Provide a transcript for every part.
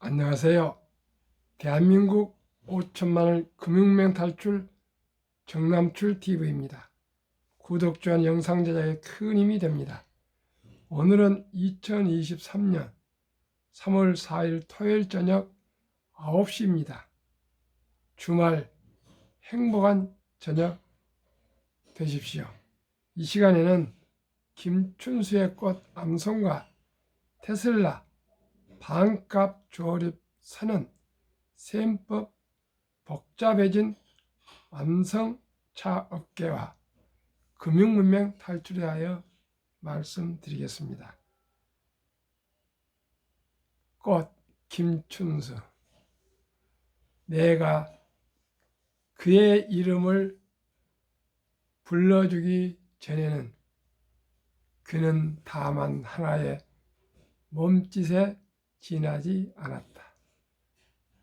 안녕하세요. 대한민국 5천만을 금융맹 탈출 정남출 TV입니다. 구독, 좋아요, 영상 제작에 큰 힘이 됩니다. 오늘은 2023년 3월 4일 토요일 저녁 9시입니다. 주말 행복한 저녁 되십시오. 이 시간에는 김춘수의 꽃 암송과 테슬라 반값 조립 선언 셈법 복잡해진 완성차 업계와 금융문명 탈출에 하여 말씀드리겠습니다. 꽃 김춘수. 내가 그의 이름을 불러주기 전에는 그는 다만 하나의 몸짓에 지나지 않았다.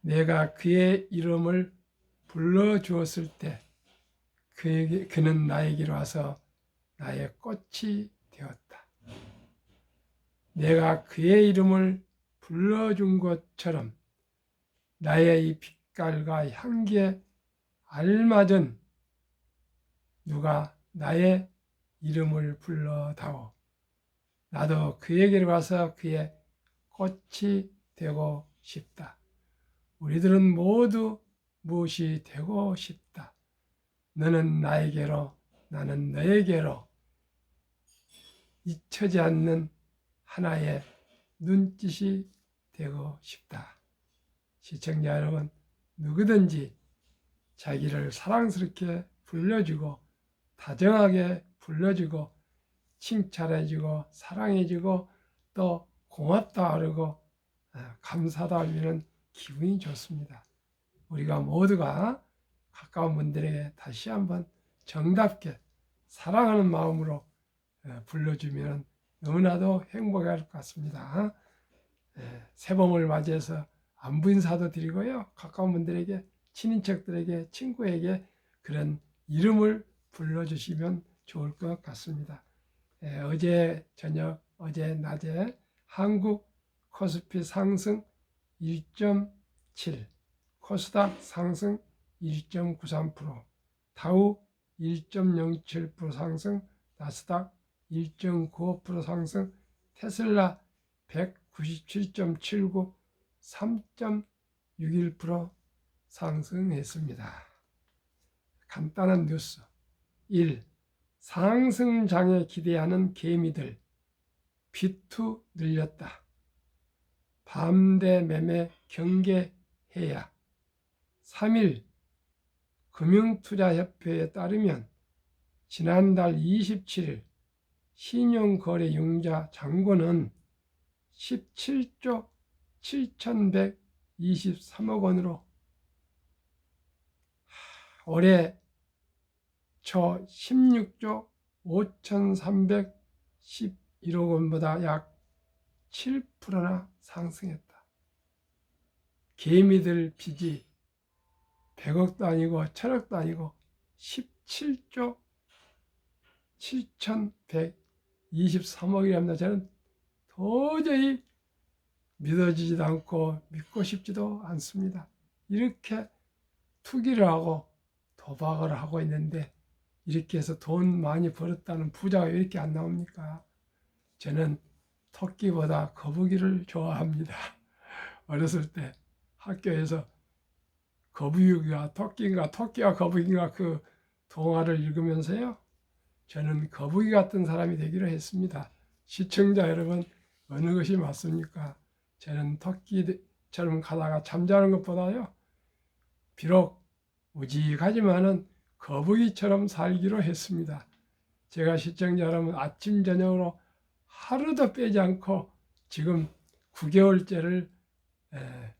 내가 그의 이름을 불러주었을 때 그는 나에게로 와서 나의 꽃이 되었다. 내가 그의 이름을 불러준 것처럼 나의 이 빛깔과 향기에 알맞은 누가 나의 이름을 불러다오. 나도 그에게로 가서 그의 꽃이 되고 싶다. 우리들은 모두 무엇이 되고 싶다. 너는 나에게로, 나는 너에게로 잊혀지 않는 하나의 눈짓이 되고 싶다. 시청자 여러분, 누구든지 자기를 사랑스럽게 불러주고 다정하게 불러주고 칭찬해주고 사랑해주고 또 고맙다 하고 감사다 하면 기분이 좋습니다. 우리가 모두가 가까운 분들에게 다시 한번 정답게 사랑하는 마음으로 불러주면 너무나도 행복할 것 같습니다. 새봄을 맞이해서 안부 인사도 드리고요. 가까운 분들에게, 친인척들에게, 친구에게 그런 이름을 불러주시면 좋을 것 같습니다. 어제 저녁, 어제 낮에 한국 코스피 상승 1.7, 코스닥 상승 1.93%, 다우 1.07% 상승, 나스닥 1.95% 상승, 테슬라 197.79, 3.61% 상승했습니다. 간단한 뉴스 1. 상승장에 기대하는 개미들 비투 늘렸다. 밤대 매매 경계해야. 3일 금융투자협회에 따르면 지난달 27일 신용거래융자 잔고는 17조 7,123억 원으로 올해 초 16조 5,311억 원보다 약 7%나 상승했다. 개미들 빚이 100억도 아니고 1000억도 아니고 17조 7,123억이랍니다. 저는 도저히 믿어지지도 않고 믿고 싶지도 않습니다. 이렇게 투기를 하고 도박을 하고 있는데 이렇게 해서 돈 많이 벌었다는 부자가 왜 이렇게 안 나옵니까? 저는 토끼보다 거북이를 좋아합니다. 어렸을 때 학교에서 거북이가 토끼인가 토끼가 거북이인가 그 동화를 읽으면서요. 저는 거북이 같은 사람이 되기로 했습니다. 시청자 여러분, 어느 것이 맞습니까? 저는 토끼처럼 가다가 잠자는 것보다요. 비록 우직하지만은 거북이처럼 살기로 했습니다. 제가 시청자 여러분 아침 저녁으로 하루도 빼지 않고 지금 9개월째를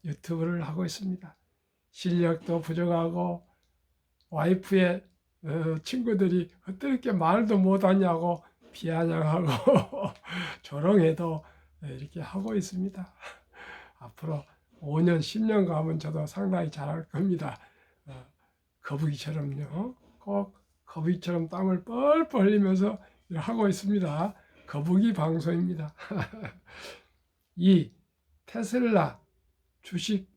유튜브를 하고 있습니다. 실력도 부족하고 와이프의 친구들이 어떻게 말도 못하냐고 비아냥하고 조롱해도 이렇게 하고 있습니다. 앞으로 5년, 10년 가면 저도 상당히 잘할 겁니다. 거북이처럼요. 꼭 거북이처럼 땀을 뻘뻘 흘리면서 하고 있습니다. 거북이 방송입니다. 2. 테슬라 주식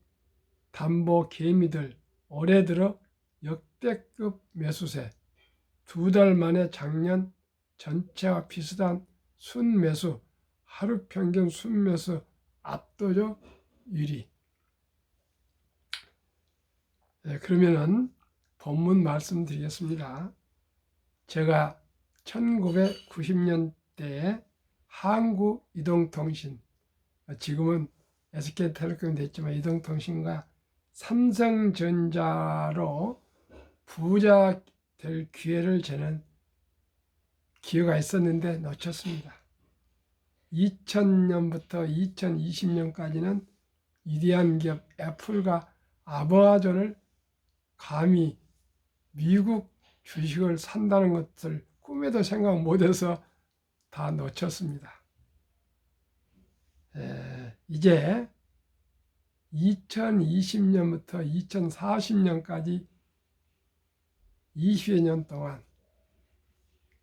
담보 개미들 올해 들어 역대급 매수세, 2달 만에 작년 전체와 비슷한 순매수, 하루 평균 순매수 압도적 1위. 그러면은 본문 말씀드리겠습니다. 제가 1990년대에 한국이동통신, 지금은 SK텔레콤이 됐지만 이동통신과 삼성전자로 부자 될 기회를 저는 기회가 있었는데 놓쳤습니다. 2000년부터 2020년까지는 위대한 기업 애플과 아마존을 감히 미국 주식을 산다는 것을 꿈에도 생각 못해서 다 놓쳤습니다. 이제 2020년부터 2040년까지 20여 년 동안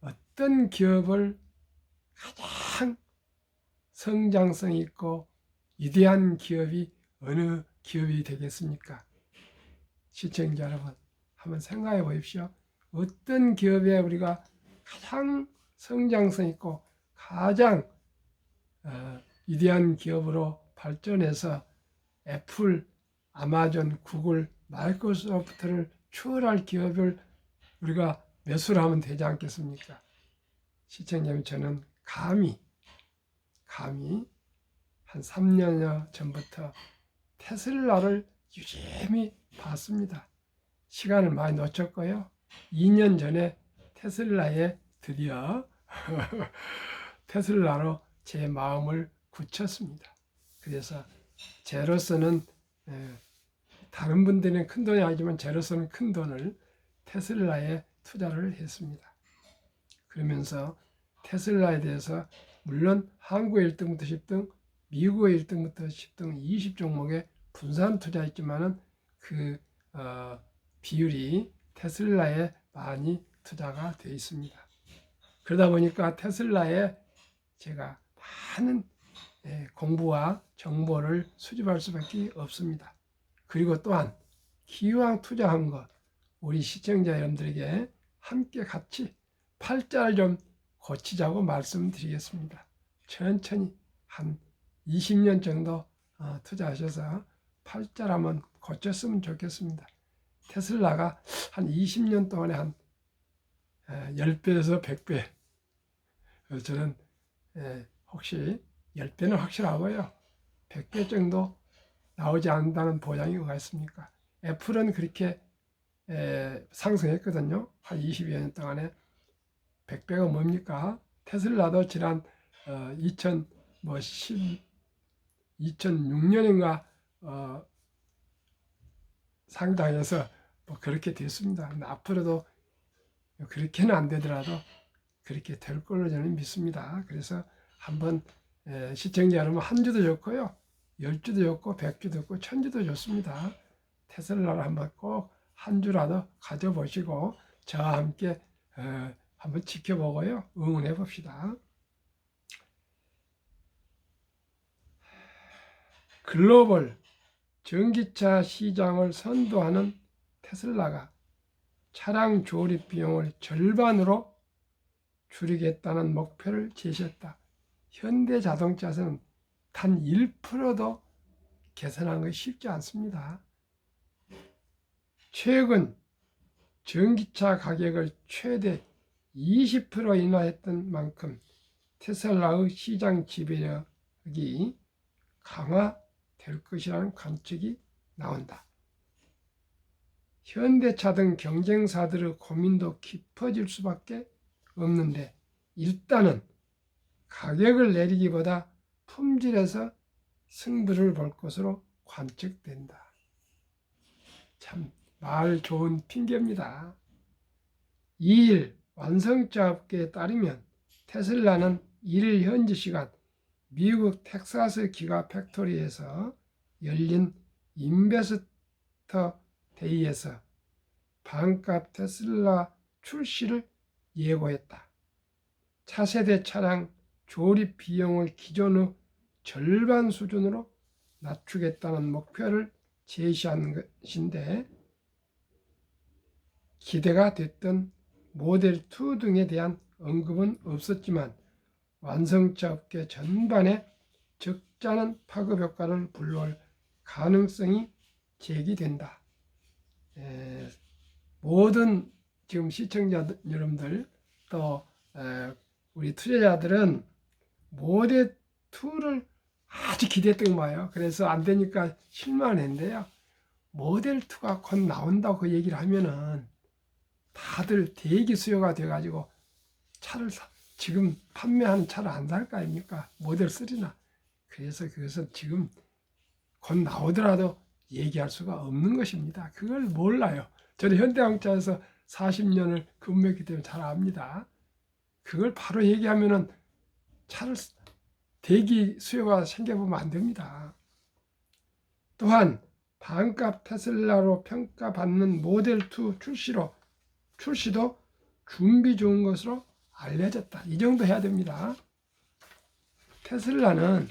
어떤 기업을 가장 성장성 있고 위대한 기업이 어느 기업이 되겠습니까? 시청자 여러분, 한번 생각해 보십시오. 어떤 기업에 우리가 가장 성장성 있고 가장 위대한 기업으로 발전해서 애플, 아마존, 구글, 마이크로소프트를 추월할 기업을 우리가 매수를 하면 되지 않겠습니까? 시청자님, 저는 감히 한 3년여 전부터 테슬라를 유심히 봤습니다. 시간을 많이 놓쳤고요. 2년 전에 테슬라에 드디어 테슬라로 제 마음을 굳혔습니다. 그래서 제로서는 다른 분들은 큰 돈이 아니지만 제로서는 큰 돈을 테슬라에 투자를 했습니다. 그러면서 테슬라에 대해서 물론 한국의 1등부터 10등, 미국의 1등부터 10등 20종목에 분산 투자했지만은 그 비율이 테슬라에 많이 투자가 되어 있습니다. 그러다 보니까 테슬라에 제가 많은 공부와 정보를 수집할 수밖에 없습니다. 그리고 또한 기왕 투자한 것, 우리 시청자 여러분들에게 함께 같이 팔자를 좀 고치자고 말씀드리겠습니다. 천천히 한 20년 정도 투자하셔서 팔자를 한번 고쳤으면 좋겠습니다. 테슬라가 한 20년 동안에 한 10배에서 100배, 저는 혹시 10배는 확실하고요, 100배 정도 나오지 않는다는 보장이 뭐가 있습니까? 애플은 그렇게 상승했거든요. 한 20여 년 동안에. 100배가 뭡니까? 테슬라도 지난 2006년인가 상장해서 뭐 그렇게 됐습니다. 근데 앞으로도 그렇게는 안 되더라도 그렇게 될 걸로 저는 믿습니다. 그래서 한번 시청자 여러분, 한 주도 좋고요, 10주도 좋고 100주도 좋고 1000주도 좋습니다. 테슬라를 한번 꼭 한 주라도 가져보시고 저와 함께 한번 지켜보고요, 응원해 봅시다. 글로벌 전기차 시장을 선도하는 테슬라가 차량 조립 비용을 절반으로 줄이겠다는 목표를 제시했다. 현대자동차에서는 단 1%도 개선한 것이 쉽지 않습니다. 최근 전기차 가격을 최대 20% 인하했던 만큼 테슬라의 시장 지배력이 강화될 것이라는 관측이 나온다. 현대차 등 경쟁사들의 고민도 깊어질 수밖에 없는데, 일단은 가격을 내리기보다 품질에서 승부를 볼 것으로 관측된다. 참 말 좋은 핑계입니다. 2일 완성차 업계에 따르면 테슬라는 1일 현지 시간 미국 텍사스 기가 팩토리에서 열린 인베스터 데이에서 반값 테슬라 출시를 예고했다. 차세대 차량 조립 비용을 기존의 절반 수준으로 낮추겠다는 목표를 제시한 것인데, 기대가 됐던 모델 2 등에 대한 언급은 없었지만 완성차 업계 전반에 적잖은 파급 효과를 불러올 가능성이 제기된다. 모든 지금 시청자 여러분들 또 우리 투자자들은 모델 2를 아주 기대했던 거예요. 그래서 안 되니까 실망했는데요. 모델 2가 곧 나온다고 그 얘기를 하면은 다들 대기 수요가 돼가지고 차를 지금 판매하는 차를 안 살 거 아닙니까? 모델 3나. 그래서 그것은 지금 곧 나오더라도 얘기할 수가 없는 것입니다. 그걸 몰라요. 저는 현대자동차에서 40년을 근무했기 때문에 잘 압니다. 그걸 바로 얘기하면은 차를 대기 수요가 생겨보면 안 됩니다. 또한 반값 테슬라로 평가받는 모델 2 출시도 준비 좋은 것으로 알려졌다. 이 정도 해야 됩니다. 테슬라는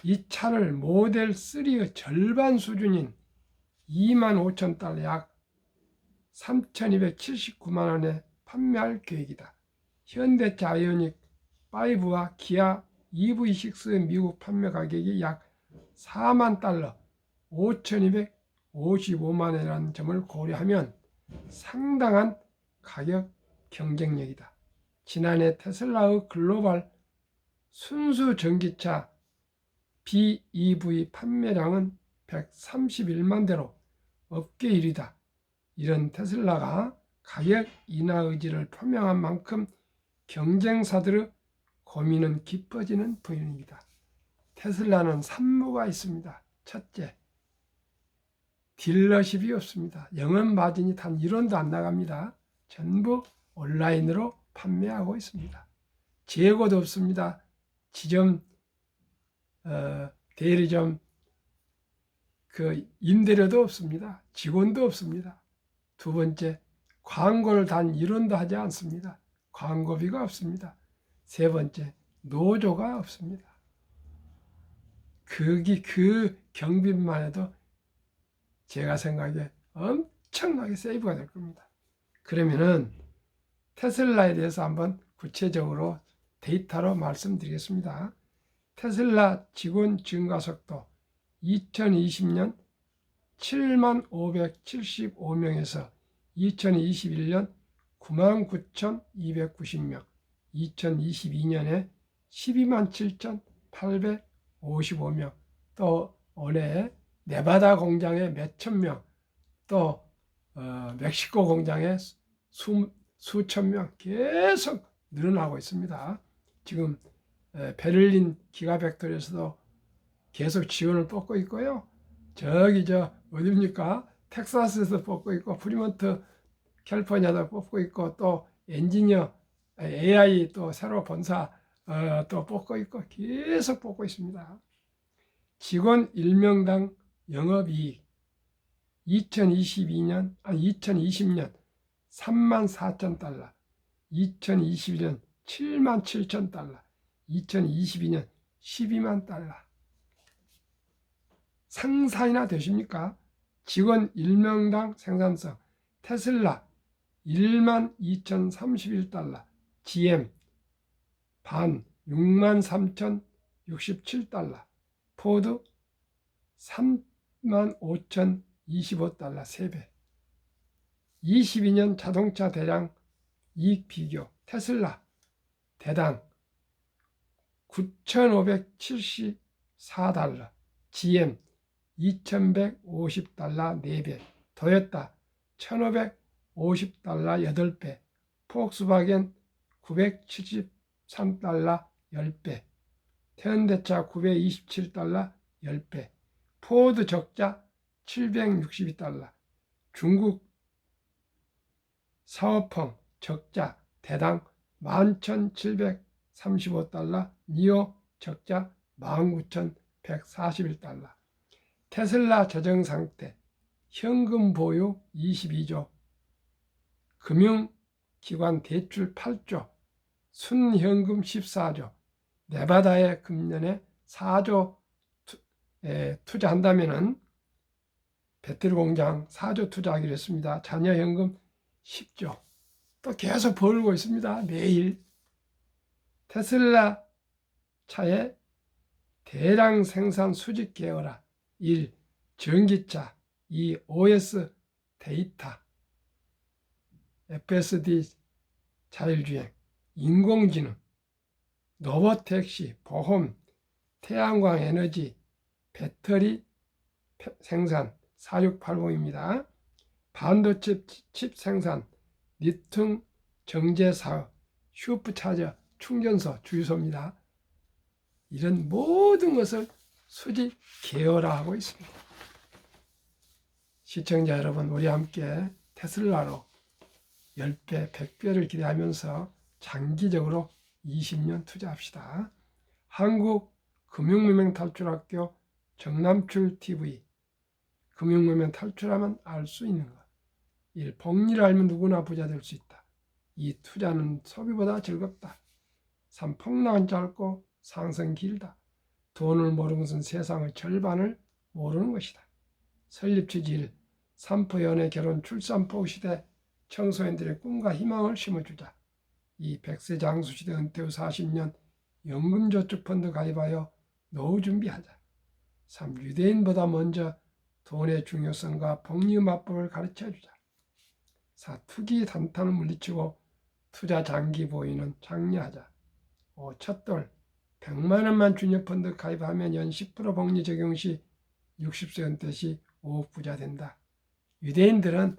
이 차를 모델 3의 절반 수준인 25,000달러 약 3,279만 원에 판매할 계획이다. 현대차 아이오닉 5와 기아 EV6의 미국 판매 가격이 약 4만 달러 5,255만 원이라는 점을 고려하면 상당한 가격 경쟁력이다. 지난해 테슬라의 글로벌 순수 전기차 BEV 판매량은 131만 대로 업계 1위다. 이런 테슬라가 가격 인하 의지를 표명한 만큼 경쟁사들의 고민은 깊어지는 부분입니다. 테슬라는 산모가 있습니다. 첫째, 딜러십이 없습니다. 영업 마진이 단 1원도 안 나갑니다. 전부 온라인으로 판매하고 있습니다. 재고도 없습니다. 지점, 대리점, 임대료도 없습니다. 직원도 없습니다. 두 번째, 광고를 단 1원도 하지 않습니다. 광고비가 없습니다. 세 번째, 노조가 없습니다. 그 경비만 해도 제가 생각에 엄청나게 세이브가 될 겁니다. 그러면은 테슬라에 대해서 한번 구체적으로 데이터로 말씀드리겠습니다. 테슬라 직원 증가 속도 2020년 7575명에서 2021년 99,290명, 2022년에 127,855명, 또 올해 네바다 공장에 몇천 명, 또 멕시코 공장에 수천 명 계속 늘어나고 있습니다. 지금 베를린 기가팩토리에서도 계속 지원을 뽑고 있고요. 어딥니까? 텍사스에서 뽑고 있고, 프리먼트 캘리포니아도 뽑고 있고, 또 엔지니어 AI 또 새로 본사 또 뽑고 있고, 계속 뽑고 있습니다. 직원 1명당 영업이익 2020년 34,000달러, 2021년 77,000달러, 2022년 12만 달러. 상상이나 되십니까? 직원 1명당 생산성 테슬라 12,031달러, GM 반 63,067달러, 포드 35,025달러 3배. 22년 자동차 대량 이익 비교 테슬라 대당 9,574달러, GM 2,150달러 4배, 토요타 1,550달러 8배, 폭스바겐 973달러 10배, 현대차 927달러 10배, 포드 적자 762달러, 중국 사오펑 적자 대당 11,735달러, 니오 적자 19,141달러. 테슬라 재정 상태, 현금 보유 22조, 금융기관 대출 8조, 순현금 14조, 네바다의 금년에 4조 투자한다면은 배터리 공장 4조 투자하기로 했습니다. 자녀 현금 10조. 또 계속 벌고 있습니다. 매일. 테슬라 차의 대량 생산 수직 계열화. 1. 전기차. 2. OS 데이터. FSD 자율주행. 인공지능. 로봇택시. 보험. 태양광 에너지. 배터리 생산. 4680입니다. 반도체 칩 생산. 리튬 정제 사업. 슈퍼차저 충전소 주유소입니다. 이런 모든 것을 수직 계열화하고 있습니다. 시청자 여러분, 우리 함께 테슬라로 10배, 100배를 기대하면서 장기적으로 20년 투자합시다. 한국금융무명탈출학교 정남출TV. 금융무명 탈출하면 알 수 있는 것. 1. 복리를 알면 누구나 부자 될 수 있다. 2. 투자는 소비보다 즐겁다. 3. 폭락은 짧고 상승 길다. 돈을 모르는 것은 세상의 절반을 모르는 것이다. 설립 취지 1. 산포 연애 결혼 출산포 시대 청소년들의 꿈과 희망을 심어주자. 2. 100세 장수 시대 은퇴 후 40년 연금저축펀드 가입하여 노후 준비하자. 3. 유대인보다 먼저 돈의 중요성과 복리 맞법을 가르쳐주자. 4. 투기 단타는 물리치고 투자 장기 보유는 장려하자. 5. 첫돌 100만 원만 주녀펀드 가입하면 연 10% 복리 적용 시 60세 은퇴 시 5억 부자 된다. 유대인들은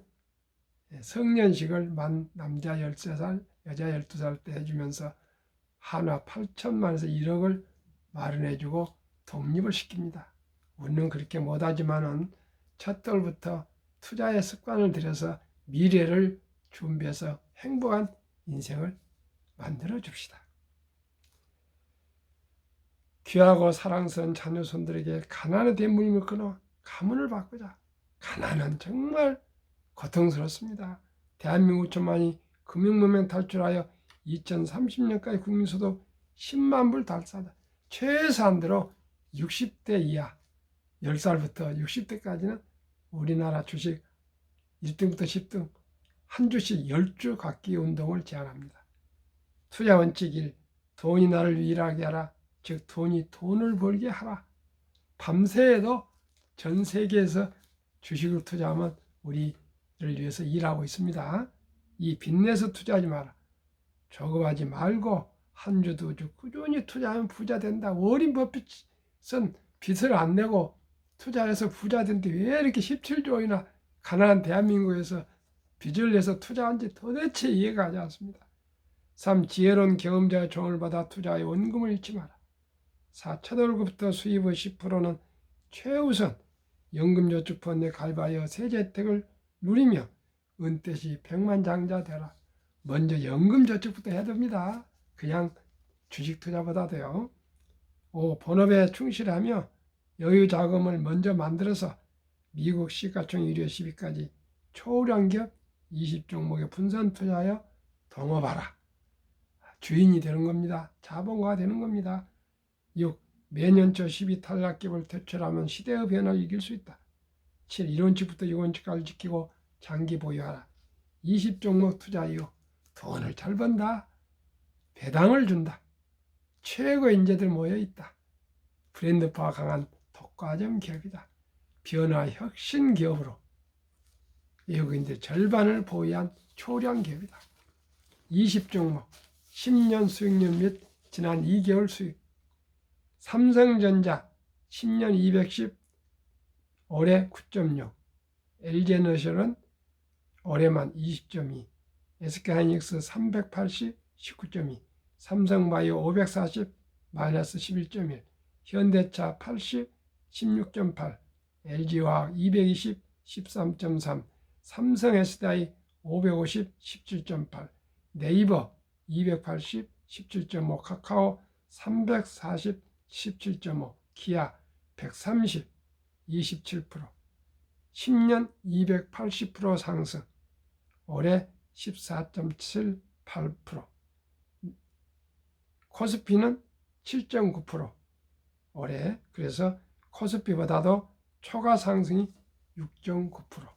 성년식을 남자 13살, 여자 12살 때 해주면서 한화 8천만 원에서 1억을 마련해주고 독립을 시킵니다. 우리는 그렇게 못하지만은 첫돌부터 투자의 습관을 들여서 미래를 준비해서 행복한 인생을 만들어 줍시다. 귀하고 사랑스러운 자녀 손들에게 가난의 대물림을 끊어 가문을 바꾸자. 가난은 정말 고통스럽습니다. 대한민국 천만이 금융무명 탈출하여 2030년까지 국민소득 10만 불 달성하자. 최소한대로 60대 이하 10살부터 60대까지는 우리나라 주식 1등부터 10등 한 주씩 10주 갖기 운동을 제안합니다. 투자 원칙 1. 돈이 나를 일하게 하라. 즉 돈이 돈을 벌게 하라. 밤새도 전 세계에서 주식을 투자하면 우리를 위해서 일하고 있습니다. 이 빚내서 투자하지 마라. 조급하지 말고 한 주 두 주 꾸준히 투자하면 부자 된다. 워린 버핏은 빚을 안 내고 투자해서 부자 된데 왜 이렇게 17조이나 가난한 대한민국에서 빚을 내서 투자한지 도대체 이해가 가지 않습니다. 3. 지혜로운 경험자의 조언을 받아 투자에 원금을 잃지 마라. 4. 첫 월급부터 수입의 10%는 최우선 연금저축펀드에 가입하여 세제 혜택을 누리며 은퇴 시 백만장자 되라. 먼저 연금저축부터 해야 됩니다. 그냥 주식 투자보다도요. 5. 본업에 충실하며 여유 자금을 먼저 만들어서 미국 시가총 1회 10위까지 초우량 기업 20종목에 분산 투자하여 동업하라. 주인이 되는 겁니다. 자본가가 되는 겁니다. 6. 매년 초 12 탈락기업을 퇴출하면 시대의 변화를 이길 수 있다. 7. 1원칙부터 6원칙까지 지키고 장기 보유하라. 20종목 투자 이후 돈을 잘 번다. 배당을 준다. 최고의 인재들 모여있다. 브랜드화가 강한 독과점 기업이다. 변화 혁신 기업으로 외국인들 절반을 보유한 초량 기업이다. 20종목, 10년 수익률 및 지난 2개월 수익. 삼성전자 10년 210, 올해 9.6. LG에너지는 올해만 20.2. SK하이닉스 380, 19.2. 삼성바이오 540, 마이너스 11.1. 현대차 80, 16.8. LG화학 220, 13.3. 삼성 SDI 550, 17.8. 네이버 280, 17.5. 카카오 340, 17.5. 기아 130, 27%. 10년 280% 상승. 올해 14.78%. 코스피는 7.9%. 올해 그래서 코스피보다도 초과 상승이 6.9%,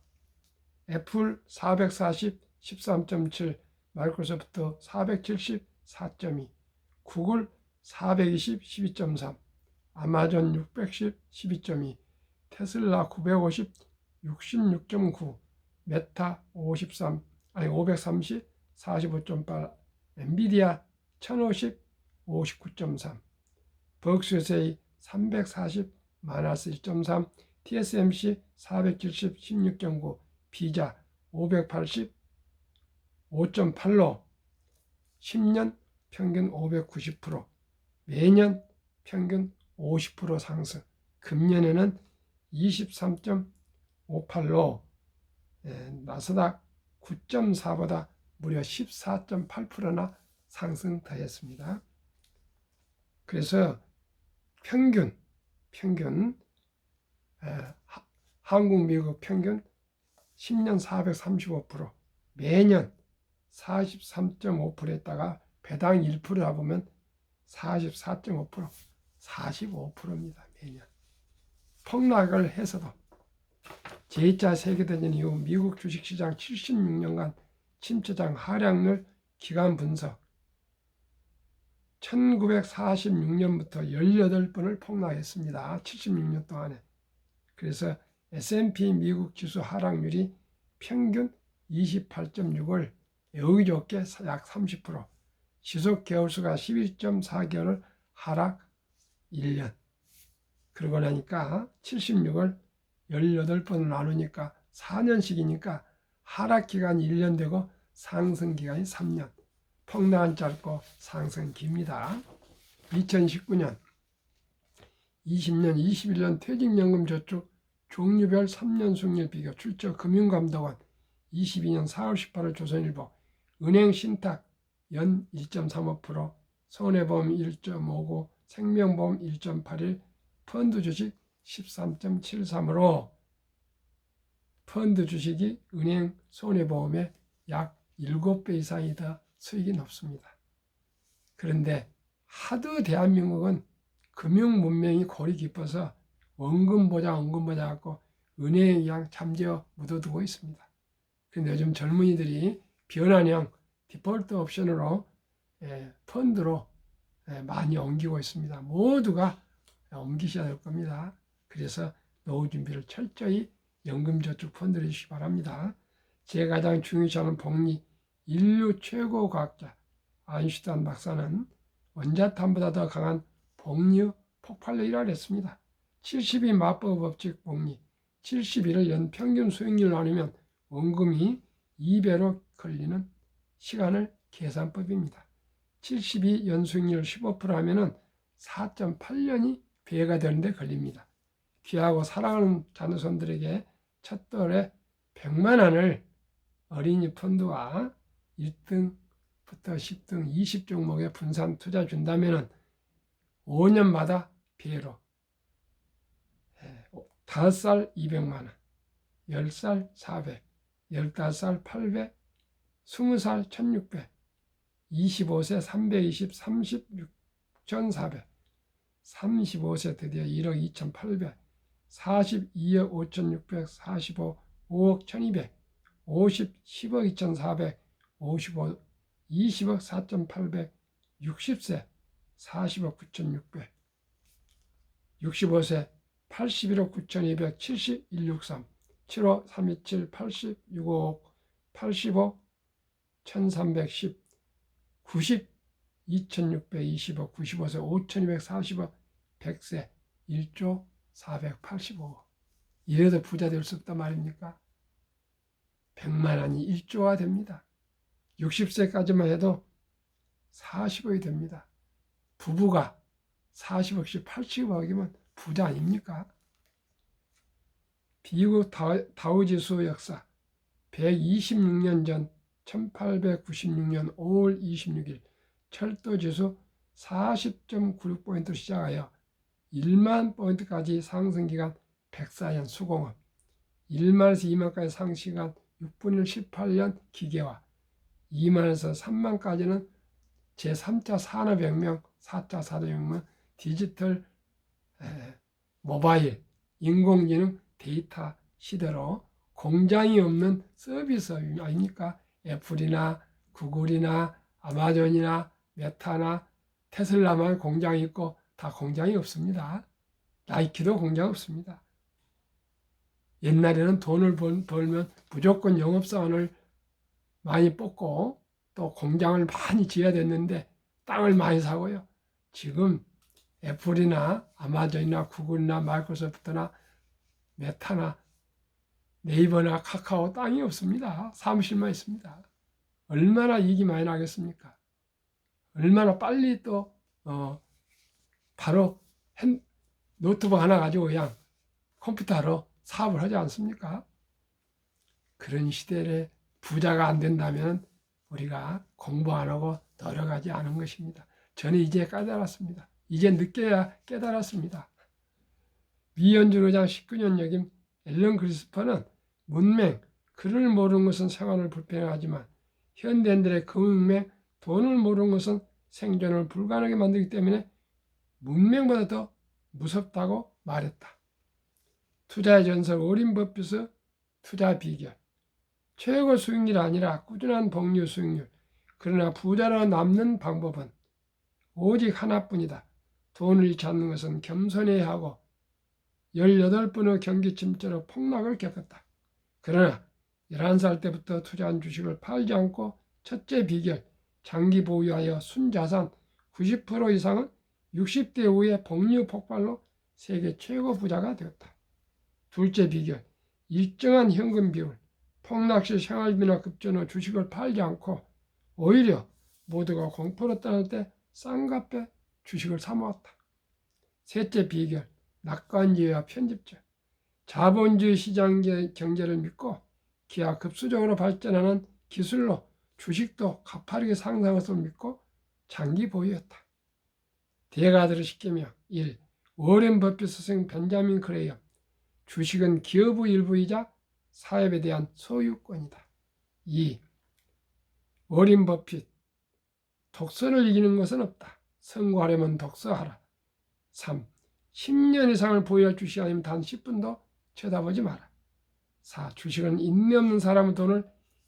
애플 440, 13.7, 마이크로소프트 470, 4.2, 구글 420, 12.3, 아마존 610, 12.2, 테슬라 950, 66.9, 메타 530, 45.8, 엔비디아 1050, 59.3, 버크셔세이 340, 마이너스 1.3, TSMC 470, 16.9, 비자 580, 5.8로 10년 평균 590%, 매년 평균 50% 상승, 금년에는 23.58로 나스닥 9.4보다 무려 14.8%나 상승 더했습니다. 그래서 평균 한국 미국 평균 10년 435%, 매년 43.5%에다가 배당 1% 잡으면 44.5%, 45%입니다. 매년. 폭락을 해서도 제2차 세계대전 이후 미국 주식시장 76년간 침체장 하락률 기간 분석, 1946년부터 18번을 폭락했습니다. 76년 동안에. 그래서 S&P 미국 지수 하락률이 평균 28.6을 여기좋게 약 30%, 지속 개월수가 11.4개월을 하락 1년. 그러고 나니까 76을 18번 나누니까 4년씩이니까 하락 기간이 1년 되고 상승 기간이 3년. 폭락은 짧고 상승은 깁니다. 2019년, 20년, 21년 퇴직연금 저축 종류별 3년 수익률 비교 출처 금융감독원 22년 4월 18일 조선일보 은행 신탁 연 1.35%, 손해보험 1.59, 생명보험 1.81, 펀드 주식 13.73으로 펀드 주식이 은행 손해보험의 약 7배 이상이 더 수익이 높습니다. 그런데 하도 대한민국은 금융 문명이 골이 깊어서 원금 보장 갖고 은행에 그냥 잠재워 묻어두고 있습니다. 그런데 요즘 젊은이들이 변환형 디폴트 옵션으로 펀드로 많이 옮기고 있습니다. 모두가 옮기셔야 될 겁니다. 그래서 노후 준비를 철저히 연금저축 펀드를 해주시기 바랍니다. 제가 가장 중요시하는 복리 인류 최고 과학자 아인슈타인 박사는 원자탄보다 더 강한 복리의 폭발력 일화를 했습니다. 72 마법 법칙 복리 71을 연 평균 수익률 나누면 원금이 2배로 걸리는 시간을 계산법입니다. 72 연수익률 15% 하면은 4.8년이 배가 되는데 걸립니다. 귀하고 사랑하는 자녀손들에게 첫돌에 100만 원을 어린이 펀드와 1등부터 10등 20종목에 분산 투자 준다면 5년마다 배로 5살 200만 원, 10살 400, 15살 800, 20살 1600, 25세 320, 36,400, 35세 드디어 1억 2,800, 42억 5,600, 45, 5억 1,200, 50, 10억 2,400, 55, 20억 4,800, 60세 40억 9,600, 65세 81억 9,200, 70, 163, 7억 327, 80, 6억 85, 1,310, 90, 2,620억, 95세 5,240억, 100세 1조 485억. 이래도 부자 될 수 없단 말입니까? 100만 원이 1조가 됩니다. 60세까지만 해도 40억이 됩니다. 부부가 40억씩 80억이면 부자 아닙니까? 미국 다우지수 역사 126년 전 1896년 5월 26일 철도지수 40.96포인트로 시작하여 1만 포인트까지 상승기간 104년 수공업, 1만에서 2만까지 상승기간 6분의 18년 기계화, 2만에서 3만까지는 제3차 산업혁명, 4차 산업혁명, 디지털 모바일, 인공지능, 데이터 시대로 공장이 없는 서비스 아닙니까? 애플이나 구글이나 아마존이나 메타나 테슬라만 공장이 있고 다 공장이 없습니다. 나이키도 공장 없습니다. 옛날에는 돈을 벌면 무조건 영업사원을 많이 뽑고 또 공장을 많이 지어야 됐는데 땅을 많이 사고요. 지금 애플이나 아마존이나 구글이나 마이크로소프트나 메타나 네이버나 카카오 땅이 없습니다. 사무실만 있습니다. 얼마나 이익이 많이 나겠습니까? 얼마나 빨리 또 바로 노트북 하나 가지고 그냥 컴퓨터로 사업을 하지 않습니까? 그런 시대에 부자가 안 된다면 우리가 공부 안 하고 노력하지 않은 것입니다. 저는 이제 깨달았습니다. 이제 늦게야 깨달았습니다. 미연준 의장 19년 역임 앨런 크리스퍼는 문맹, 글을 모르는 것은 생활을 불편하지만 현대인들의 그 문맹, 돈을 모르는 것은 생존을 불가능하게 만들기 때문에 문맹보다 더 무섭다고 말했다. 투자의 전설 워린 버핏의 투자 비결. 최고 수익률이 아니라 꾸준한 복리 수익률. 그러나 부자로 남는 방법은 오직 하나뿐이다. 돈을 잃지 않는 것은 겸손해야 하고 18번의 경기 침체로 폭락을 겪었다. 그러나 11살 때부터 투자한 주식을 팔지 않고 첫째 비결, 장기 보유하여 순자산 90% 이상은 60대 이후에 복리 폭발로 세계 최고 부자가 되었다. 둘째 비결, 일정한 현금 비율, 폭락시 생활비나 급전 후 주식을 팔지 않고 오히려 모두가 공포로 떠날 때 싼 값에 주식을 사모았다. 셋째 비결, 낙관주의와 편집적. 자본주의 시장 경제를 믿고 기하급수적으로 발전하는 기술로 주식도 가파르게 상승할 것을 믿고 장기 보유했다. 대가들을 시키며 1. 워렌 버핏 스승 벤자민 크레이엄. 주식은 기업의 일부이자 사업에 대한 소유권이다. 2. 워렌 버핏. 독서를 이기는 것은 없다. 성공하려면 독서하라. 3. 10년 이상을 보유할 주식 아니면 단 10분도 쳐다보지 마라. 4. 주식은 인내 없는 사람의 돈을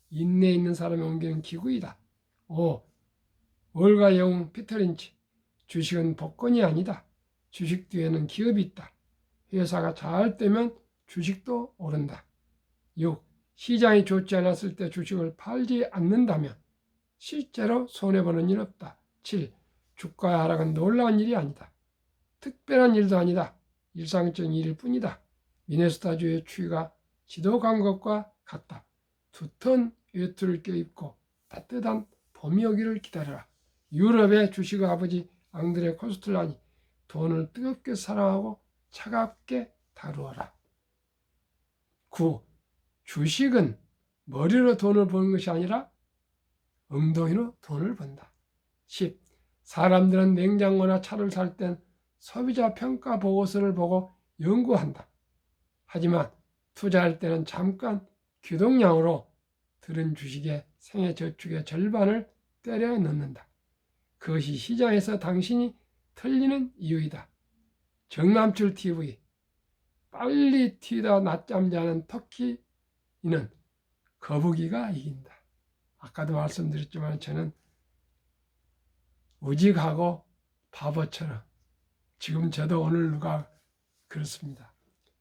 인내 있는 사람이 옮기는 기구이다. 5. 월가 영웅 피터 린치. 주식은 복권이 아니다. 주식 뒤에는 기업이 있다. 회사가 잘 되면 주식도 오른다. 6. 시장이 좋지 않았을 때 주식을 팔지 않는다면 실제로 손해보는 일 없다. 7. 주가의 하락은 놀라운 일이 아니다. 특별한 일도 아니다. 일상적인 일일 뿐이다. 미네소타주의 추위가 지독한 것과 같다. 두터운 외투를 껴입고 따뜻한 봄이 오기를 기다려라. 유럽의 주식의 아버지 앙드레 코스틀란이 돈을 뜨겁게 사랑하고 차갑게 다루어라. 9. 주식은 머리로 돈을 버는 것이 아니라 엉덩이로 돈을 번다. 10. 사람들은 냉장고나 차를 살 땐 소비자 평가 보고서를 보고 연구한다. 하지만 투자할 때는 잠깐 규동량으로 들은 주식의 생애 저축의 절반을 때려 넣는다. 그것이 시장에서 당신이 틀리는 이유이다. 정남출 TV. 빨리 튀다 낮잠 자는 터키인은 거북이가 이긴다. 아까도 말씀드렸지만 저는 우직하고 바보처럼 지금 저도 오늘 누가 그렇습니다.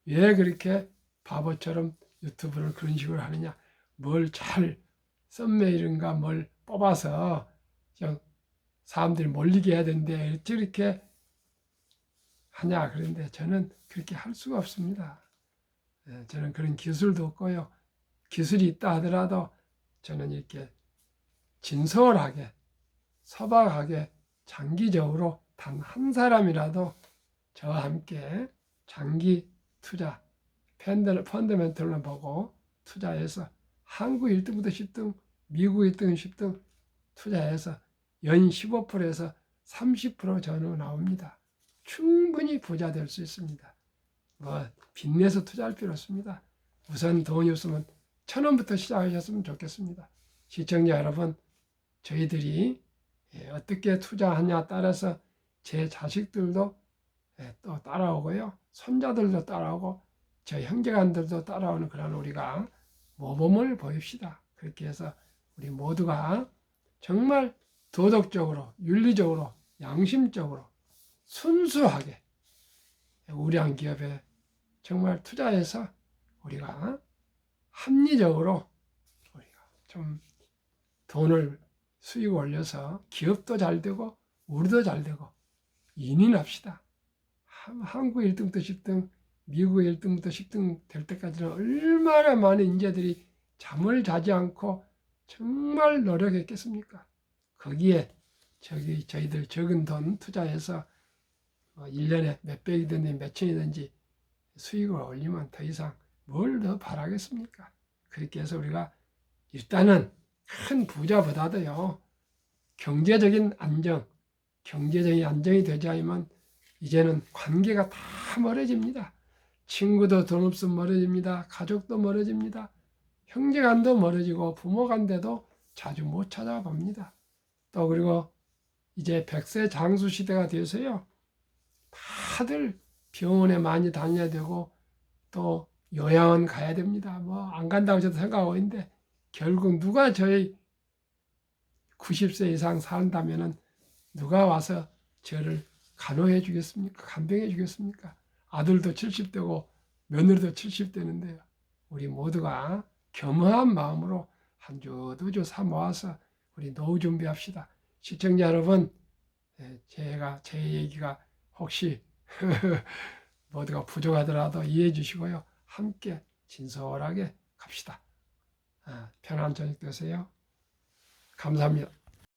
왜 그렇게 바보처럼 유튜브를 그런 식으로 하느냐. 뭘 잘 썸네일인가 뭘 뽑아서 그냥 사람들이 몰리게 해야 되는데 저렇게 하냐. 그런데 저는 그렇게 할 수가 없습니다. 저는 그런 기술도 없고요. 기술이 있다 하더라도 저는 이렇게 진솔하게 소박하게 장기적으로 단 한 사람이라도 저와 함께 장기 투자 펀더멘털로 보고 투자해서 한국 1등부터 10등, 미국 1등, 10등 투자해서 연 15%에서 30% 전후 나옵니다. 충분히 부자 될 수 있습니다. 뭐 빚내서 투자할 필요 없습니다. 우선 돈이 없으면 1,000원부터 시작하셨으면 좋겠습니다. 시청자 여러분, 저희들이 어떻게 투자하냐 따라서 제 자식들도 또 따라오고요. 손자들도 따라오고 저 형제간들도 따라오는 그런 우리가 모범을 보입시다. 그렇게 해서 우리 모두가 정말 도덕적으로, 윤리적으로, 양심적으로 순수하게 우량 기업에 정말 투자해서 우리가 합리적으로 우리가 좀 돈을 수익 올려서 기업도 잘 되고 우리도 잘 되고 인인합시다. 한국 1등부터 10등, 미국 1등부터 10등 될 때까지는 얼마나 많은 인재들이 잠을 자지 않고 정말 노력했겠습니까? 거기에 저희들 적은 돈 투자해서 1년에 몇백이든지 몇천이든지 수익을 올리면 더 이상 뭘 더 바라겠습니까? 그렇게 해서 우리가 일단은 큰 부자보다도요, 경제적인 안정이 되지 않으면 이제는 관계가 다 멀어집니다. 친구도 돈 없으면 멀어집니다. 가족도 멀어집니다. 형제간도 멀어지고 부모간데도 자주 못 찾아봅니다. 또 그리고 이제 100세 장수 시대가 되어서요, 다들 병원에 많이 다녀야 되고 또 요양원 가야 됩니다. 뭐 안 간다고 저도 생각하고 있는데 결국 누가 저희 90세 이상 산다면은 누가 와서 저를 간호해 주겠습니까? 간병해 주겠습니까? 아들도 70대고 며느리도 70대인데요. 우리 모두가 겸허한 마음으로 한 주, 두 주 사 모아서 우리 노후 준비합시다. 시청자 여러분, 제 얘기가 혹시 모두가 부족하더라도 이해해 주시고요. 함께 진솔하게 갑시다. 편안한 저녁 되세요. 감사합니다.